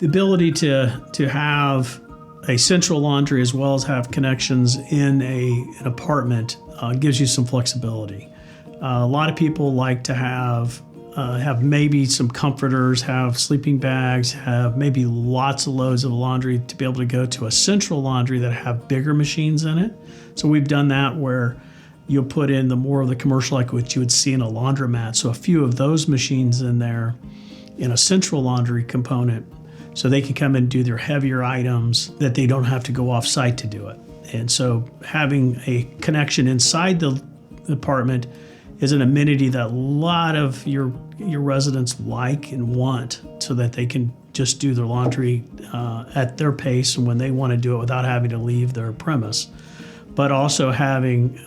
The ability to have a central laundry as well as have connections in an apartment gives you some flexibility. A lot of people like to have maybe some comforters, have sleeping bags, have maybe lots of loads of laundry to be able to go to a central laundry that have bigger machines in it. So we've done that where you'll put in the more of the commercial like what you would see in a laundromat. So a few of those machines in there in a central laundry component so they can come and do their heavier items that they don't have to go off site to do it. And so having a connection inside the apartment is an amenity that a lot of your residents like and want so that they can just do their laundry at their pace and when they want to do it without having to leave their premise. But also having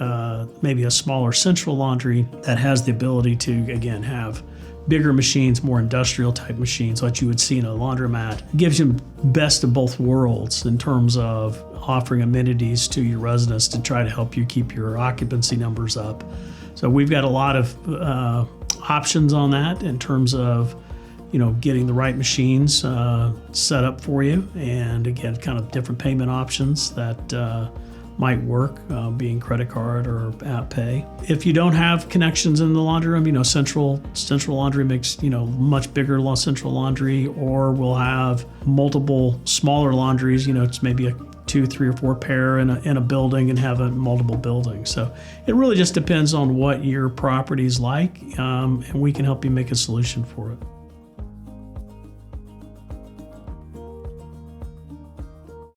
maybe a smaller central laundry that has the ability to, again, have bigger machines, more industrial type machines like you would see in a laundromat. It gives you best of both worlds in terms of offering amenities to your residents to try to help you keep your occupancy numbers up. So we've got a lot of options on that in terms of, getting the right machines set up for you, and again, kind of different payment options that might work, being credit card or app pay. If you don't have connections in the laundry room, central laundry makes, much bigger central laundry, or we'll have multiple smaller laundries, it's maybe a 2, 3, or 4 pair in a building and have multiple buildings. So it really just depends on what your property's like, and we can help you make a solution for it.